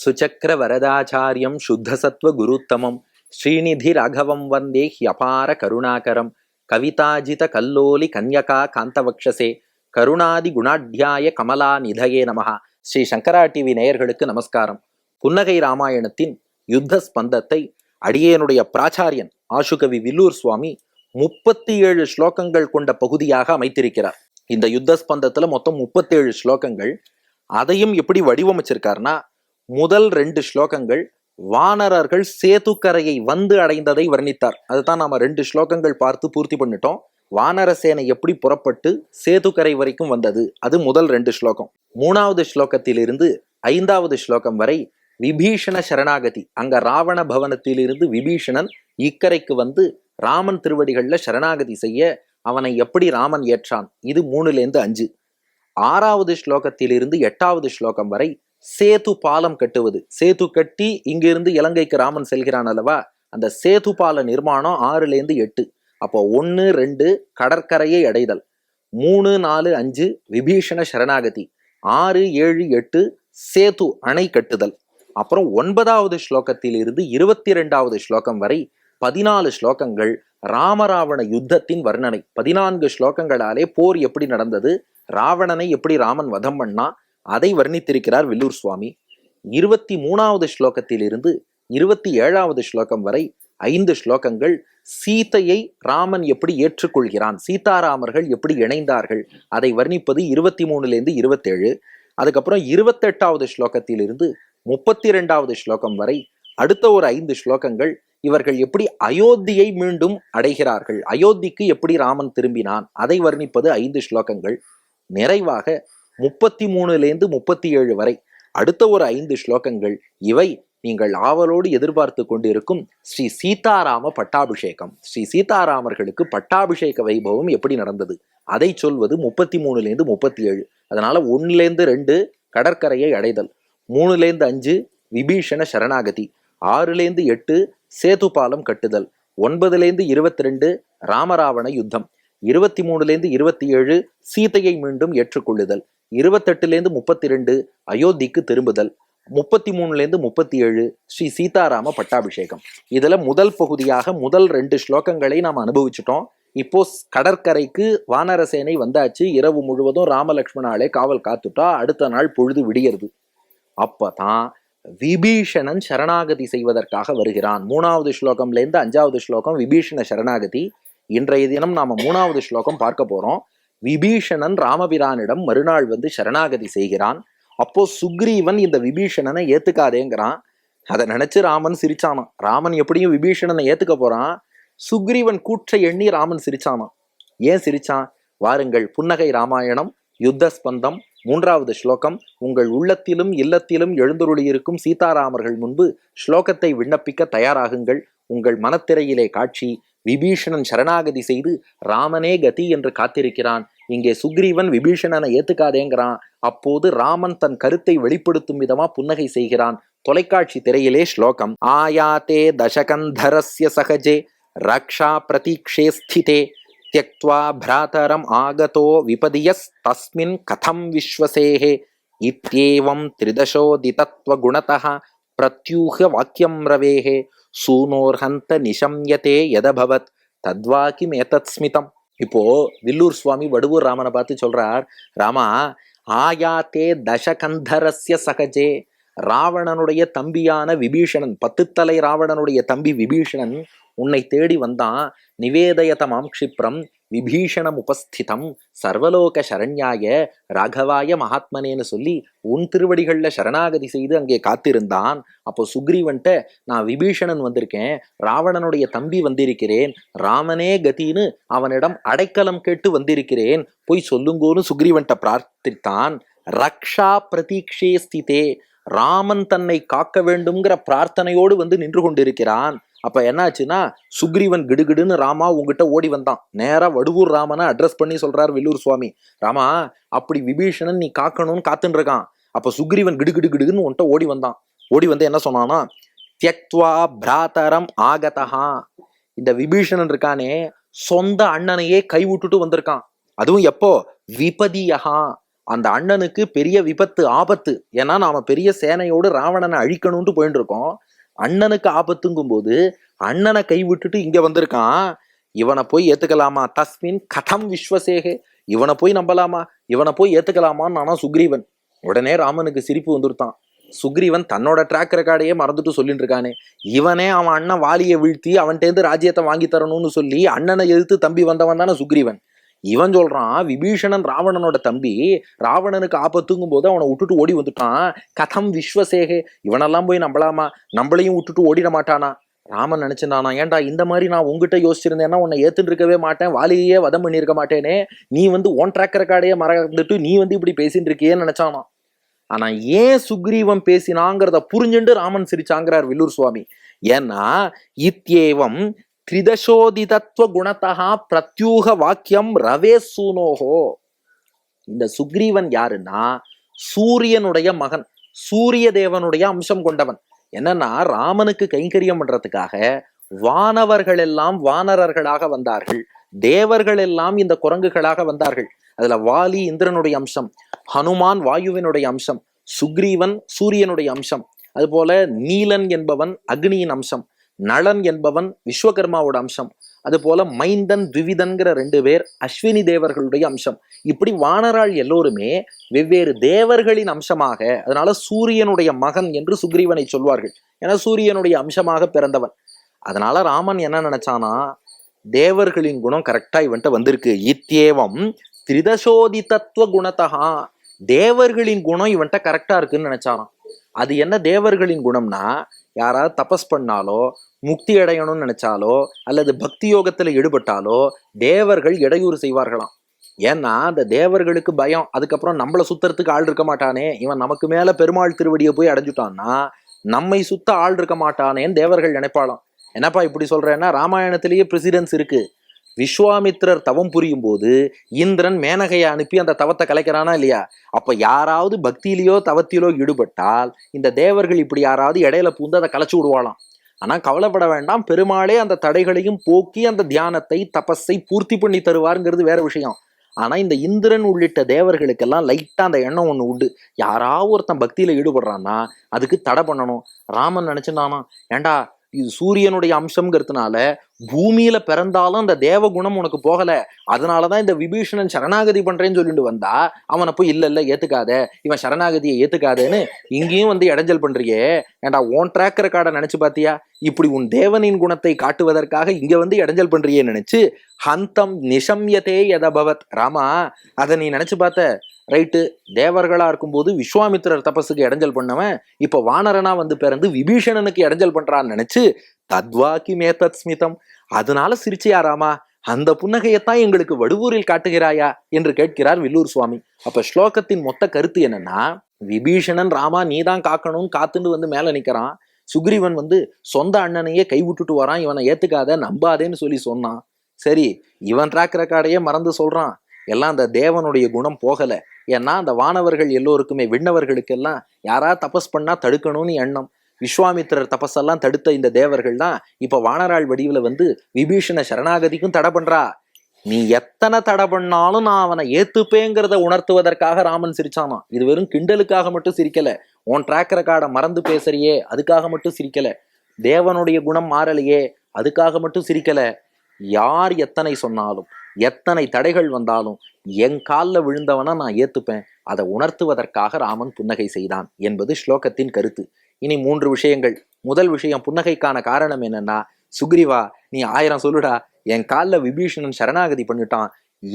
சுச்சக்கர வரதாச்சாரியம் சுத்தசத்வ குருத்தமம் ஸ்ரீநிதி ராகவம் வந்தே ஹியபார கருணாகரம் கவிதாஜித கல்லோலி கன்யகா காந்தவக்ஷசே கருணாதி குணாட்யாய கமலா நிதயே நமஹா. ஸ்ரீ சங்கரா TV நேயர்களுக்கு நமஸ்காரம். புன்னகை ராமாயணத்தின் யுத்த ஸ்பந்தத்தை அடியேனுடைய பிராச்சாரியன் ஆசுகவி வில்லூர் சுவாமி 37 ஸ்லோகங்கள் கொண்ட பகுதியாக அமைத்திருக்கிறார். இந்த யுத்த ஸ்பந்தத்துல மொத்தம் 37 ஸ்லோகங்கள். அதையும் எப்படி வடிவமைச்சிருக்காருன்னா, முதல் 2 ஸ்லோகங்கள் வானரர்கள் சேதுக்கரையை வந்து அடைந்ததை வர்ணித்தார். அதுதான் நாம 2 ஸ்லோகங்கள் பார்த்து பூர்த்தி பண்ணிட்டோம். வானர சேனை எப்படி புறப்பட்டு சேதுக்கரை வரைக்கும் வந்தது, அது முதல் 2 ஸ்லோகம். 3வது ஸ்லோகத்திலிருந்து 5வது ஸ்லோகம் வரை விபீஷண சரணாகதி. அங்க ராவண பவனத்திலிருந்து விபீஷணன் இக்கரைக்கு வந்து ராமன் திருவடிகள்ல சரணாகதி செய்ய அவனை எப்படி ராமன் ஏற்றான், இது 3லேருந்து 5. 6வது ஸ்லோகத்திலிருந்து 8வது ஸ்லோகம் வரை சேது பாலம் கட்டுவது. சேது கட்டி இங்கிருந்து இலங்கைக்கு ராமன் செல்கிறான் அல்லவா, அந்த சேது பால நிர்மாணம் 6லேருந்து 8. அப்போ 1, 2 கடற்கரையை அடைதல், 3, 4, 5 விபீஷண சரணாகதி, 6, 7, 8 சேது அணை கட்டுதல். அப்புறம் 9வது ஸ்லோகத்தில் இருந்து 22வது ஸ்லோகம் வரை 14 ஸ்லோகங்கள் ராமராவண யுத்தத்தின் வர்ணனை. 14 ஸ்லோகங்களாலே போர் எப்படி நடந்தது, ராவணனை எப்படி ராமன் வதம் பண்ணா, அதை வர்ணித்திருக்கிறார் வில்லூர் சுவாமி. 23வது ஸ்லோகத்தில் இருந்து 27வது ஸ்லோகம் வரை 5 ஸ்லோகங்கள் சீதையை ராமன் எப்படி ஏற்றுக்கொள்கிறான், சீதாராமர்கள் எப்படி இணைந்தார்கள், அதை வர்ணிப்பது 23லேருந்து 27. அதுக்கப்புறம் 28வது ஸ்லோகத்தில் இருந்து 32வது ஸ்லோகம் வரை அடுத்த ஒரு 5 ஸ்லோகங்கள் இவர்கள் எப்படி அயோத்தியை மீண்டும் அடைகிறார்கள், அயோத்திக்கு எப்படி ராமன் திரும்பினான், அதை வர்ணிப்பது 5 ஸ்லோகங்கள். நிறைவாக 33லேருந்து 37 வரை அடுத்த ஒரு 5 ஸ்லோகங்கள். இவை நீங்கள் ஆவலோடு எதிர்பார்த்து கொண்டிருக்கும் ஸ்ரீ சீதாராம பட்டாபிஷேகம். ஸ்ரீ சீதாராமர்களுக்கு பட்டாபிஷேக வைபவம் எப்படி நடந்தது, அதை சொல்வது 33லேருந்து 37. அதனால 1லேருந்து 2 கடற்கரையை அடைதல், 3லேருந்து 5 விபீஷண சரணாகதி, 6லேருந்து 8 சேது பாலம் கட்டுதல், 9லேருந்து 22 ராமராவண யுத்தம், 23லேருந்து 27 சீதையை மீண்டும் ஏற்றுக்கொள்ளுதல், 28லேருந்து 32 அயோத்திக்கு திரும்புதல், 33லேருந்து 37 ஸ்ரீ சீதாராம பட்டாபிஷேகம். இதுல முதல் பகுதியாக முதல் 2 ஸ்லோகங்களை நாம் அனுபவிச்சுட்டோம். இப்போ கடற்கரைக்கு வானரசேனை வந்தாச்சு. இரவு முழுவதும் ராமலக்ஷ்மணாலே காவல் காத்துட்டா. அடுத்த நாள் பொழுது விடியறது. அப்பதான் விபீஷணன் சரணாகதி செய்வதற்காக வருகிறான். 3வது ஸ்லோகம்லேருந்து 5வது ஸ்லோகம் விபீஷண சரணாகதி. இன்றைய தினம் நாம 3வது ஸ்லோகம் பார்க்க போறோம். விபீஷணன் ராமபிரானிடம் மறுநாள் வந்து சரணாகதி செய்கிறான். அப்போ சுக்ரீவன் இந்த விபீஷணனை ஏத்துக்காதேங்கிறான். அதை நினைச்சு ராமன் சிரிச்சானான். ராமன் எப்படியும் விபீஷணனை ஏத்துக்க போறான். சுக்ரீவன் கூற்றை எண்ணி ராமன் சிரிச்சானான். ஏன் சிரிச்சான்? வாருங்கள், புன்னகை ராமாயணம் யுத்த ஸ்பந்தம் 3வது ஸ்லோகம். உங்கள் உள்ளத்திலும் இல்லத்திலும் எழுந்தருளியிருக்கும் சீதாராமர்கள் முன்பு ஸ்லோகத்தை விண்ணப்பிக்க தயாராகுங்கள். உங்கள் மனத்திரையிலே காட்சி. விபீஷணன் சரணாகதி செய்து ராமனே கதி என்று காத்திருக்கிறான். இங்கே சுக்ரீவன் விபீஷணனை ஏத்துக்காதேங்கிறான். அப்போது ராமன் தன் கருத்தை வெளிப்படுத்தும் விதமா புன்னகை செய்கிறான். தொலைக்காட்சி திரையிலே ஸ்லோகம். ஆயாத்தே தசகந்தரஸ்ய சகஜே ரக்ஷா பிரதீக்ஷே ஸ்திதே த்யக்த்வா ப்ராதரம் ஆகதோ விபதியஸ் தஸ்மின் கதம் விஸ்வசேஹே இத்யேவம் த்ரிதசோதிதத்வ குணதः பிரத்யூஹ வாக்கியம் ரவேஹே சூனோர்ஹந்த நிஷம்யதே யதபவத் தத்வாக்கிம் ஏதத் ஸ்மிதம். இப்போ வில்லூர் சுவாமி வடுவூர் ராமனை பார்த்து சொல்றார், ராமா ஆயாத்தே தசகந்தரஸ்ய சகஜே, ராவணனுடைய தம்பியான விபீஷணன், 10 தலை ராவணனுடைய தம்பி விபீஷணன் உன்னை தேடி வந்தான். நிவேதயதமாம் க்ஷிப்ரம் விபீஷணம் உபஸ்திதம் சர்வலோக சரண்யாய ராகவாய மகாத்மனேன்னு சொல்லி உன் திருவடிகள்ல சரணாகதி செய்து அங்கே காத்திருந்தான். அப்போ சுக்ரீவன்ட்ட, நான் விபீஷணன் வந்திருக்கேன், ராவணனுடைய தம்பி வந்திருக்கிறேன், ராமனே கதின்னு அவனிடம் அடைக்கலம் கேட்டு வந்திருக்கிறேன், போய் சொல்லுங்கோன்னு சுக்ரீவன்ட்ட பிரார்த்தித்தான். ரக்ஷா பிரதீக்ஷே ஸ்திதே, ராமன் தன்னை காக்க வேண்டும்ங்கிற பிரார்த்தனையோடு வந்து நின்று கொண்டிருக்கிறான். அப்ப என்னாச்சுன்னா, சுக்ரீவன் கிடுகிடுன்னு ராமா உங்ககிட்ட ஓடி வந்தான். நேரா வடுவூர் ராமனை அட்ரஸ் பண்ணி சொல்றார் வில்லூர் சுவாமி. ராமா, அப்படி விபீஷணன் நீ காக்கணும்னு காத்துன்னு இருக்கான். அப்ப சுக்ரீவன் கிடுகிடுன்னு உன்கிட்ட ஓடி வந்தான். ஓடி வந்து என்ன சொன்னானா, த்யக்த்வா ப்ராதரம் ஆகதஹா, இந்த விபீஷணன் இருக்கானே சொந்த அண்ணனையே கை விட்டுட்டு வந்திருக்கான். அதுவும் எப்போ, விபதியஹா, அந்த அண்ணனுக்கு பெரிய விபத்து, ஆபத்து. ஏன்னா நாம பெரிய சேனையோடு ராவணனை அழிக்கணும்னு போயிட்டு இருக்கோம். அண்ணனுக்கு ஆபத்துங்கும் போது அண்ணனை கை விட்டுட்டு இங்க வந்திருக்கான். இவனை போய் ஏத்துக்கலாமா? தஸ்மின் கதம் விஸ்வசேகே, இவனை போய் நம்பலாமா, இவனை போய் ஏத்துக்கலாமான்னு நானா சுக்ரீவன். உடனே ராமனுக்கு சிரிப்பு வந்துருத்தான். சுக்ரீவன் தன்னோட ட்ராக் ரெக்கார்டையே மறந்துட்டு சொல்லிட்டு இருக்கானே, இவனே அவன் அண்ணன் வாலியை வீழ்த்தி அவன்கிட்ட ராஜ்யத்தை வாங்கி தரணும்னு சொல்லி அண்ணனை எதிர்த்து தம்பி வந்தவன் தானே சுக்ரீவன். இவன் சொல்றான் விபீஷணன் ராவணனோட தம்பி, ராவணனுக்கு ஆபத்துங்கும் போது அவனை விட்டுட்டு ஓடி வந்துட்டான். கதம் விஸ்வசேகே, இவனெல்லாம் போய் நம்பலாமா, நம்மளையும் விட்டுட்டு ஓடிட மாட்டானா? ராமன் நினைச்சிருந்தானா, ஏன்டா இந்த மாதிரி நான் உங்ககிட்ட யோசிச்சிருந்தேன்னா உன்னை ஏத்துன்னு இருக்கவே மாட்டேன், வாலியே வதம் பண்ணியிருக்க மாட்டேனே, நீ ஓன் ட்ராக் ரெக்கார்டையே மறந்துட்டு நீ இப்படி பேசிட்டு இருக்கியேன்னு நினைச்சானா. ஆனா ஏன் சுக்ரீவன் பேசினாங்கிறத புரிஞ்சுண்டு ராமன் சிரிச்சாங்கிறார் வில்லூர் சுவாமி. ஏன்னா இத்யேவம் திரிதசோதிதத்துவ குணத்தகா பிரத்யூக வாக்கியம் ரவே சூனோகோ. இந்த சுக்ரீவன் யாருன்னா சூரியனுடைய மகன், சூரிய தேவனுடைய அம்சம் கொண்டவன். என்னன்னா ராமனுக்கு கைங்கரியம் பண்றதுக்காக வானவர்கள் எல்லாம் வானரர்களாக வந்தார்கள், தேவர்கள் எல்லாம் இந்த குரங்குகளாக வந்தார்கள். அதுல வாலி இந்திரனுடைய அம்சம், ஹனுமான் வாயுவினுடைய அம்சம், சுக்ரீவன் சூரியனுடைய அம்சம், அது போல நீலன் என்பவன் அக்னியின் அம்சம், நளன் என்பவன் விஸ்வகர்மாவோட அம்சம், அது போல மைந்தன் திவிதன்கிற 2 பேர் அஸ்வினி தேவர்களுடைய அம்சம். இப்படி வானராள் எல்லோருமே வெவ்வேறு தேவர்களின் அம்சமாக, அதனால சூரியனுடைய மகன் என்று சுக்ரீவனை சொல்வார்கள். ஏன்னா சூரியனுடைய அம்சமாக பிறந்தவன். அதனால ராமன் என்ன நினைச்சானா, தேவர்களின் குணம் கரெக்டா இவன்ட்ட வந்திருக்கு. இத்யேவம் திரிதசோதிதத்துவ குணத்தகா, தேவர்களின் குணம் இவன்ட்ட கரெக்டா இருக்குன்னு நினைச்சாராம். அது என்ன தேவர்களின் குணம்னா, யாராவது தபஸ் பண்ணாலோ முக்தி அடையணும்னு நினைச்சாலோ அல்லது பக்தி யோகத்துல ஈடுபட்டாலோ தேவர்கள் இடையூறு செய்வார்களாம். ஏன்னா அந்த தேவர்களுக்கு பயம், அதுக்கப்புறம் நம்மளை சுத்தறதுக்கு ஆள் இருக்க மாட்டானே, இவன் நமக்கு மேல பெருமாள் திருவடியை போய் அடைஞ்சுட்டான்னா நம்மை சுத்த ஆள் இருக்க மாட்டானேன்னு தேவர்கள் நினைப்பாளாம். என்னப்பா இப்படி சொல்றேன்னா, ராமாயணத்திலேயே பிரசிடன்ஸ் இருக்கு. விஸ்வாமித்திரர் தவம் புரியும் போது இந்திரன் மேனகையை அனுப்பி அந்த தவத்தை கலைக்கிறானா இல்லையா? அப்ப யாராவது பக்தியிலயோ தவத்திலோ ஈடுபட்டால் இந்த தேவர்கள் இப்படி யாராவது இடையில பூந்து அதை கலைச்சு விடுவாளாம். ஆனா கவலைப்பட வேண்டாம், பெருமாளே அந்த தடைகளையும் போக்கி அந்த தியானத்தை தபஸை பூர்த்தி பண்ணி தருவாருங்கிறது வேற விஷயம். ஆனா இந்த இந்திரன் உள்ளிட்ட தேவர்களுக்கெல்லாம் லைட்டா அந்த எண்ணம் ஒண்ணு உண்டு, யாராவது ஒருத்தன் பக்தியில ஈடுபடுறான்னா அதுக்கு தடை பண்ணணும். ராமன் நினைச்சுட்டானா, ஏண்டா இது சூரியனுடைய அம்சம்ங்கிறதுனால பூமியில பிறந்தாலும் அந்த தேவ குணம் உனக்கு போகல, அதனாலதான் இந்த விபீஷணன் சரணாகதி பண்றேன்னு சொல்லிட்டு வந்தா அவனை போய் இல்ல ஏத்துக்காத, இவன் சரணாகதியை ஏத்துக்காதேன்னு இங்கேயும் இடைஞ்சல் பண்றியே, ஏண்டா ஓன் ட்ராக் ரெக்கார்டை நினைச்சு பாத்தியா? இப்படி உன் தேவனின் குணத்தை காட்டுவதற்காக இங்க இடைஞ்சல் பண்றியே நினைச்சு ஹந்தம் நிஷம்யதே யதபவத். ராமா, அதை நீ நினைச்சு பார்த்த ரைட்டு, தேவர்களா இருக்கும்போது விஸ்வாமித்திரர் தபஸுக்கு இடைஞ்சல் பண்ணவன் இப்ப வானரனா பிறந்து விபீஷணனுக்கு இடைஞ்சல் பண்றான்னு நினைச்சு தத்வாக்கி மேதத் ஸ்மிதம், அதனால சிரிச்சியா ராமா? அந்த புன்னகையத்தான் எங்களுக்கு வடுவூரில் காட்டுகிறாயா என்று கேட்கிறார் வில்லூர் சுவாமி. அப்ப ஸ்லோகத்தின் மொத்த கருத்து என்னன்னா, விபீஷணன் ராமா நீதான் காக்கணும்னு காத்துண்டு மேல நிக்கிறான். சுக்ரீவன் சொந்த அண்ணனையே கைவிட்டுட்டு வரான், இவனை ஏத்துக்காத நம்பாதேன்னு சொல்லி சொன்னான். சரி, இவன் ட்ராக் ரெக்கார்டையே மறந்து சொல்றான், எல்லாம் அந்த தேவனுடைய குணம் போகல. ஏன்னா அந்த வானவர்கள் எல்லோருக்குமே, விண்ணவர்களுக்கெல்லாம் யாராவது தபஸ் பண்ணா தடுக்கணும்னு எண்ணம். விஸ்வாமித்திரர் தபஸெல்லாம் தடுத்த இந்த தேவர்கள் தான் இப்ப வானராள் வடிவுல விபீஷண சரணாகதிக்கும் தடை பண்றா. நீ எத்தனை தடை பண்ணாலும் நான் அவனை ஏத்துப்பேங்கிறத உணர்த்துவதற்காக ராமன் சிரிச்சானா. இது வெறும் கிண்டலுக்காக மட்டும் சிரிக்கல, உன் ட்ராக் ரெக்கார்டை மறந்து பேசுறியே அதுக்காக மட்டும் சிரிக்கல, தேவனுடைய குணம் மாறலையே அதுக்காக மட்டும் சிரிக்கல. யார் எத்தனை சொன்னாலும் எத்தனை தடைகள் வந்தாலும் என் காலில் விழுந்தவனா நான் ஏத்துப்பேன், அதை உணர்த்துவதற்காக ராமன் புன்னகை செய்தான் என்பது ஸ்லோகத்தின் கருத்து. இனி 3 விஷயங்கள். முதல் விஷயம், புன்னகைக்கான காரணம் என்னன்னா, சுக்ரீவா நீ 1000 சொல்லுடா, என் காலில் விபீஷணன் சரணாகதி பண்ணிட்டான்,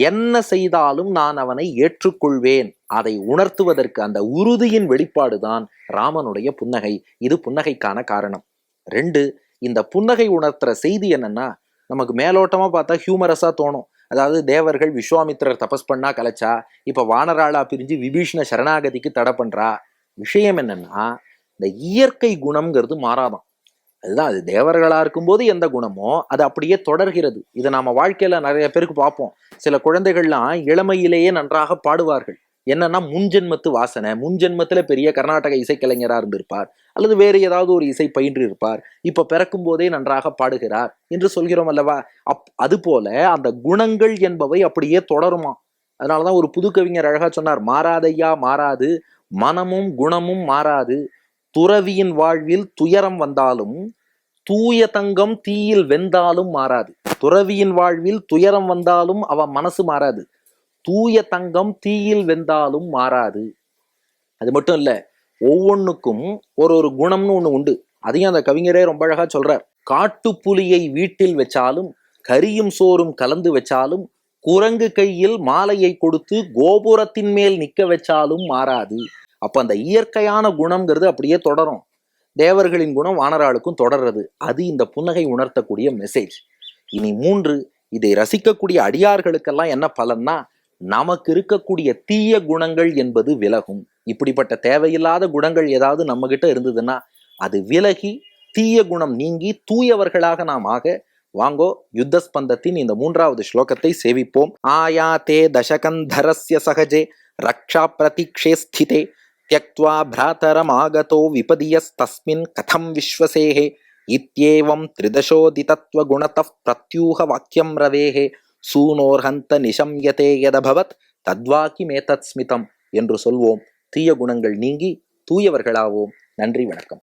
என்ன செய்தாலும் நான் அவனை ஏற்றுக்கொள்வேன், அதை உணர்த்துவதற்கு அந்த உறுதியின் வெளிப்பாடுதான் ராமனுடைய புன்னகை. இது புன்னகைக்கான காரணம். 2, இந்த புன்னகை உணர்த்துற செய்தி என்னன்னா, நமக்கு மேலோட்டமா பார்த்தா ஹியூமரஸா தோணும். அதாவது தேவர்கள் விஸ்வாமித்திரர் தபஸ் பண்ணா கலைச்சா, இப்ப வானராளா பிரிஞ்சு விபீஷண சரணாகதிக்கு தடை பண்றா. விஷயம் என்னன்னா, இந்த இயற்கை குணம்ங்கிறது மாறாதான். அதுதான், அது தேவர்களா இருக்கும்போது எந்த குணமோ அது அப்படியே தொடர்கிறது. இதை நாம வாழ்க்கையில நிறைய பேருக்கு பார்ப்போம். சில குழந்தைகள்லாம் இளமையிலேயே நன்றாக பாடுவார்கள். என்னன்னா முன்ஜென்மத்து வாசனை, முன்ஜென்மத்துல பெரிய கர்நாடக இசைக்கலைஞரா இருந்திருப்பார், அல்லது வேறு ஏதாவது ஒரு இசை பயின்று இருப்பார், இப்ப பிறக்கும் போதே நன்றாக பாடுகிறார் என்று சொல்கிறோம் அல்லவா? அது போல அந்த குணங்கள் என்பவை அப்படியே தொடருமா. அதனாலதான் ஒரு புது கவிஞர் அழகா சொன்னார், மாறாதையா மாறாது மனமும் குணமும் மாறாது, துறவியின் வாழ்வில் துயரம் வந்தாலும் தூய தங்கம் தீயில் வெந்தாலும் மாறாது. துறவியின் வாழ்வில் துயரம் வந்தாலும் அவன் மனசு மாறாது, தூய தங்கம் தீயில் வெந்தாலும் மாறாது. அது மட்டும் இல்ல, ஒவ்வொன்றுக்கும் ஒரு குணம்னு ஒண்ணு உண்டு. அதையும் அந்த கவிஞரே ரொம்ப அழகா சொல்றார். காட்டுப்புலியை வீட்டில் வச்சாலும் கரியும் சோறும் கலந்து வச்சாலும் குரங்கு கையில் மாலையை கொடுத்து கோபுரத்தின் மேல் நிக்க வச்சாலும் மாறாது. அப்ப அந்த இயற்கையான குணம்ங்கிறது அப்படியே தொடரும். தேவர்களின் குணம் வானராளுக்கும் தொடர்றது. அது இந்த புன்னகை உணர்த்தக்கூடிய மெசேஜ். இனி 3, இதை ரசிக்கக்கூடிய அடியார்களுக்கெல்லாம் என்ன பலன்னா, நமக்கு இருக்கக்கூடிய தீய குணங்கள் என்பது விலகும். இப்படிப்பட்ட தேவையில்லாத குணங்கள் ஏதாவது நம்ம கிட்ட இருந்ததுன்னா அது விலகி தீய குணம் நீங்கி தூயவர்களாக நாம் ஆக வாங்கோ யுத்தஸ்பந்தத்தின் இந்த 3வது ஸ்லோகத்தை சேவிப்போம். ஆயாதே தசகந்தரஸ்ய சகஜே ரக்ஷா பிரதீக்ஷே ஸ்திதே த்யக்த்வா பிராதரமாகதோ விபதியஸ்தஸ்மின் கதம் விஸ்வசேஹே இத்யேவம் த்ரிதசோதிதத்வ குணதः பிரத்யூஹ வாக்கியம் ரவேஹே சூனோர்ஹந்த நிஷம்யதே யதபவத் தத்வாக்கி மேதத் ஸ்மிதம் என்று சொல்வோம். தீய குணங்கள் நீங்கி தூயவர்களாவோம். நன்றி, வணக்கம்.